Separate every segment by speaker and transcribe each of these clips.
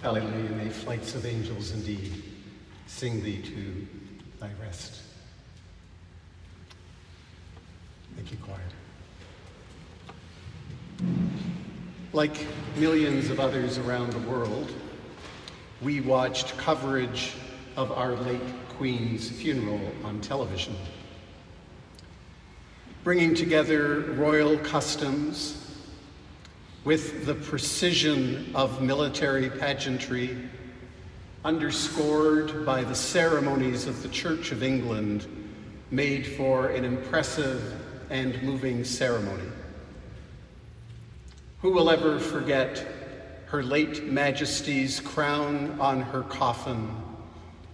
Speaker 1: Hallelujah, may flights of angels indeed sing thee to thy rest. Thank you, choir. Like millions of others around the world, we watched coverage of our late Queen's funeral on television, bringing together royal customs with the precision of military pageantry, underscored by the ceremonies of the Church of England, made for an impressive and moving ceremony. Who will ever forget her late Majesty's crown on her coffin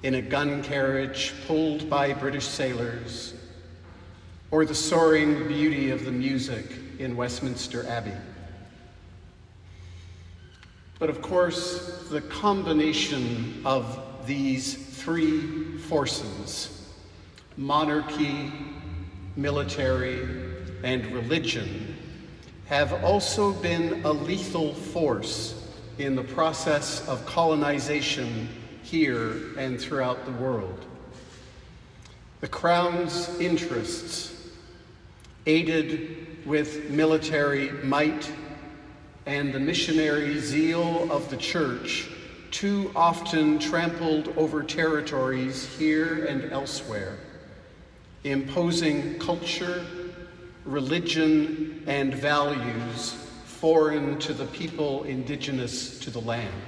Speaker 1: in a gun carriage pulled by British sailors, or the soaring beauty of the music in Westminster Abbey? But of course, the combination of these three forces, monarchy, military, and religion, have also been a lethal force in the process of colonization here and throughout the world. The Crown's interests, aided with military might and the missionary zeal of the Church, too often trampled over territories here and elsewhere, imposing culture, religion, and values foreign to the people indigenous to the land.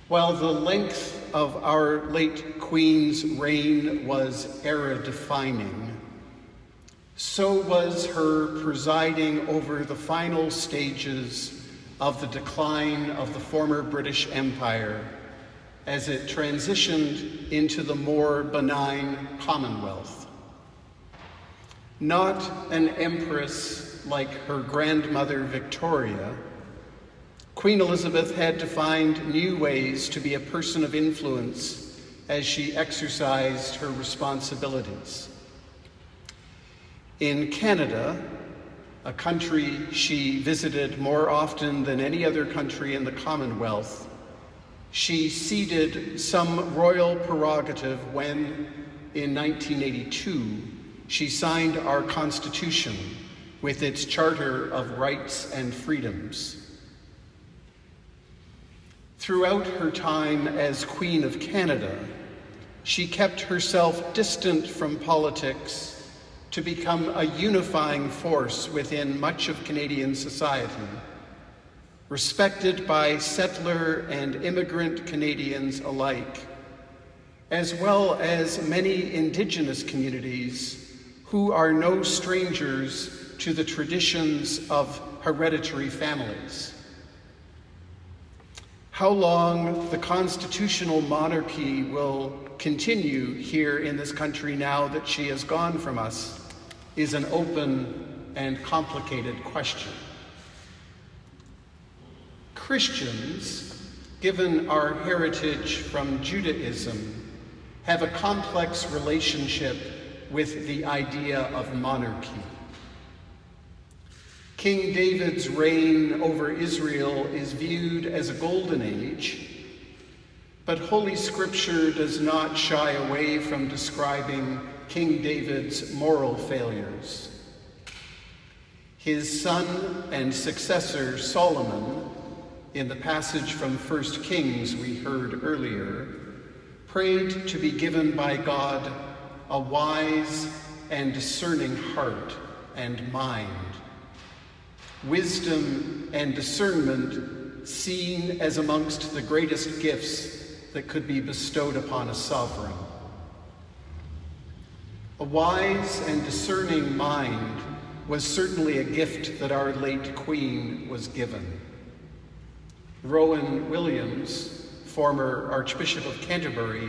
Speaker 1: While the length of our late Queen's reign was era-defining, so was her presiding over the final stages of the decline of the former British Empire as it transitioned into the more benign Commonwealth. Not an empress like her grandmother Victoria, Queen Elizabeth had to find new ways to be a person of influence as she exercised her responsibilities. In Canada, a country she visited more often than any other country in the Commonwealth, she ceded some royal prerogative when, in 1982, she signed our Constitution with its Charter of Rights and Freedoms. Throughout her time as Queen of Canada, she kept herself distant from politics to become a unifying force within much of Canadian society, respected by settler and immigrant Canadians alike, as well as many Indigenous communities who are no strangers to the traditions of hereditary families. How long the constitutional monarchy will continue here in this country now that she has gone from us is an open and complicated question. Christians, given our heritage from Judaism, have a complex relationship with the idea of monarchy. King David's reign over Israel is viewed as a golden age, but Holy Scripture does not shy away from describing King David's moral failures. His son and successor, Solomon, in the passage from 1 Kings we heard earlier, prayed to be given by God a wise and discerning heart and mind, wisdom and discernment seen as amongst the greatest gifts that could be bestowed upon a sovereign. A wise and discerning mind was certainly a gift that our late Queen was given. Rowan Williams, former Archbishop of Canterbury,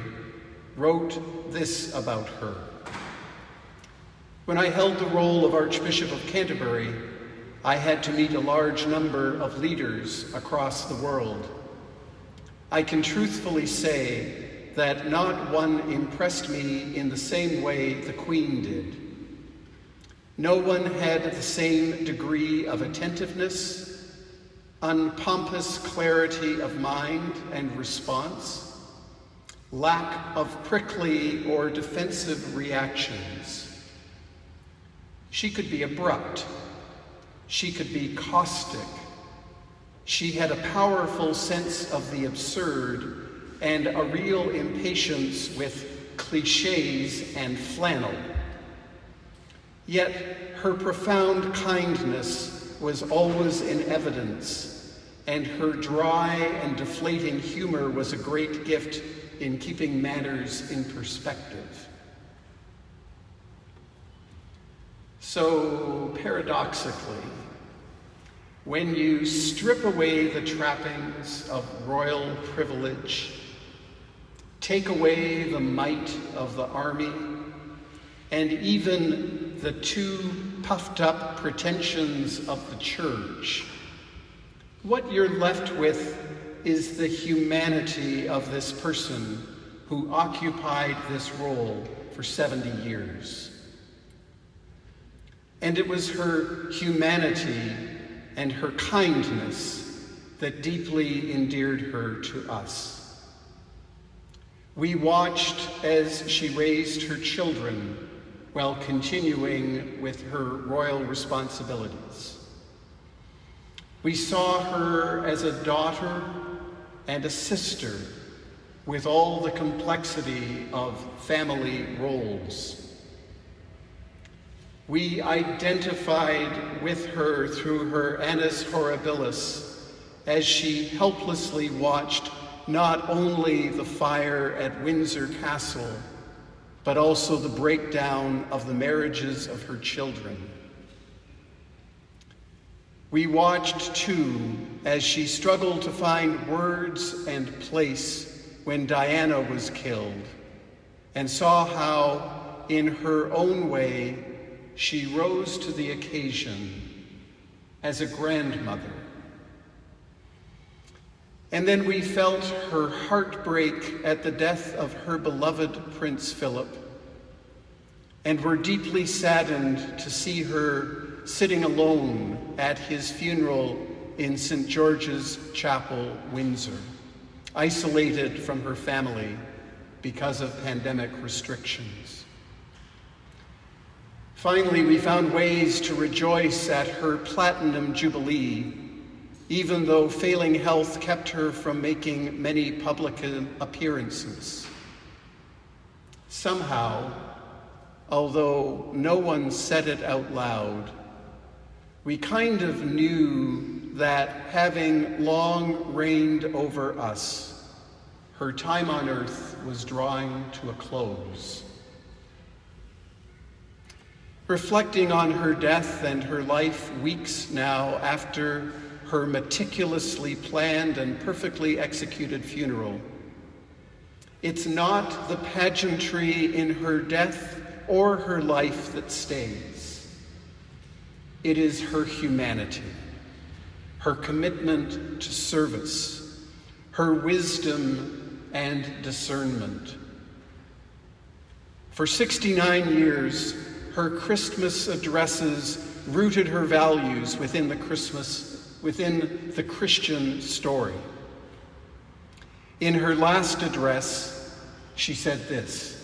Speaker 1: wrote this about her. When I held the role of Archbishop of Canterbury, I had to meet a large number of leaders across the world. I can truthfully say that not one impressed me in the same way the Queen did. No one had the same degree of attentiveness, unpompous clarity of mind and response, lack of prickly or defensive reactions. She could be abrupt. She could be caustic. She had a powerful sense of the absurd and a real impatience with cliches and flannel. Yet her profound kindness was always in evidence, and her dry and deflating humor was a great gift in keeping matters in perspective. So, paradoxically, when you strip away the trappings of royal privilege, take away the might of the army, and even the too puffed up pretensions of the church, what you're left with is the humanity of this person who occupied this role for 70 years. And it was her humanity and her kindness that deeply endeared her to us. We watched as she raised her children while continuing with her royal responsibilities. We saw her as a daughter and a sister with all the complexity of family roles. We identified with her through her annus horribilis as she helplessly watched not only the fire at Windsor Castle, but also the breakdown of the marriages of her children. We watched, too, as she struggled to find words and place when Diana was killed, and saw how, in her own way, she rose to the occasion as a grandmother. And then we felt her heartbreak at the death of her beloved Prince Philip, and were deeply saddened to see her sitting alone at his funeral in St. George's Chapel, Windsor, isolated from her family because of pandemic restrictions. Finally, we found ways to rejoice at her Platinum Jubilee, even though failing health kept her from making many public appearances. Somehow, although no one said it out loud, we kind of knew that having long reigned over us, her time on earth was drawing to a close. Reflecting on her death and her life weeks now after her meticulously planned and perfectly executed funeral, it's not the pageantry in her death or her life that stays. It is her humanity, her commitment to service, her wisdom and discernment. For 69 years, her Christmas addresses rooted her values within the Christian story. In her last address, she said this: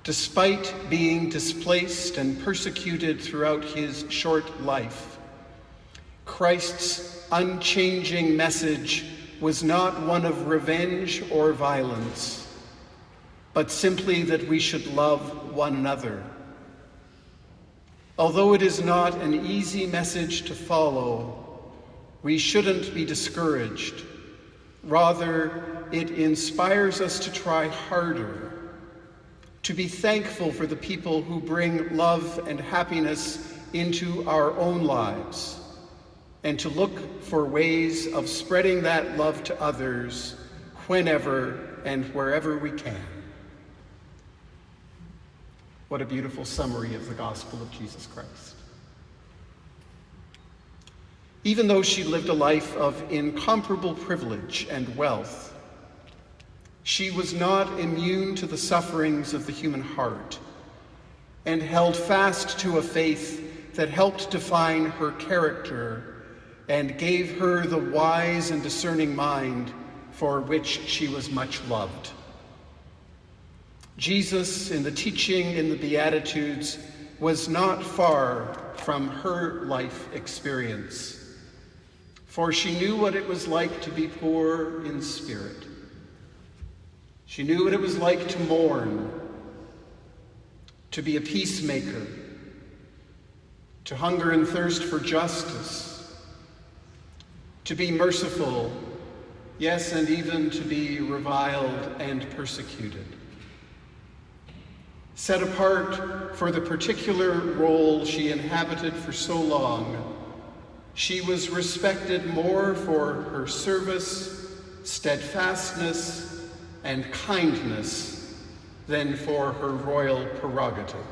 Speaker 1: "Despite being displaced and persecuted throughout his short life, Christ's unchanging message was not one of revenge or violence, but simply that we should love one another. Although it is not an easy message to follow, we shouldn't be discouraged. Rather, it inspires us to try harder, to be thankful for the people who bring love and happiness into our own lives, and to look for ways of spreading that love to others whenever and wherever we can." What a beautiful summary of the gospel of Jesus Christ. Even though she lived a life of incomparable privilege and wealth, she was not immune to the sufferings of the human heart, and held fast to a faith that helped define her character and gave her the wise and discerning mind for which she was much loved. Jesus, in the teaching in the Beatitudes, was not far from her life experience, for she knew what it was like to be poor in spirit. She knew what it was like to mourn, to be a peacemaker, to hunger and thirst for justice, to be merciful, yes, and even to be reviled and persecuted. Set apart for the particular role she inhabited for so long, she was respected more for her service, steadfastness, and kindness than for her royal prerogative.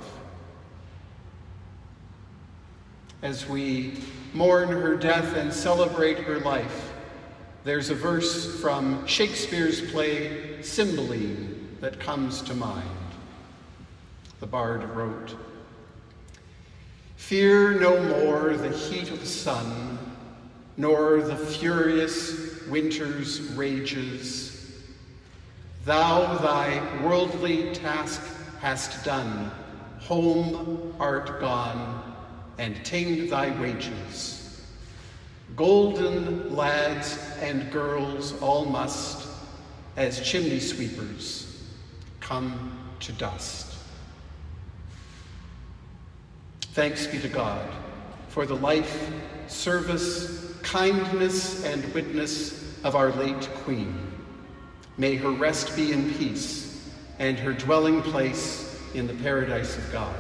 Speaker 1: As we mourn her death and celebrate her life, there's a verse from Shakespeare's play Cymbeline that comes to mind. The bard wrote, "Fear no more the heat of the sun, nor the furious winter's rages. Thou thy worldly task hast done, home art gone, and ta'en thy wages. Golden lads and girls all must, as chimney sweepers, come to dust." Thanks be to God for the life, service, kindness, and witness of our late Queen. May her rest be in peace and her dwelling place in the paradise of God.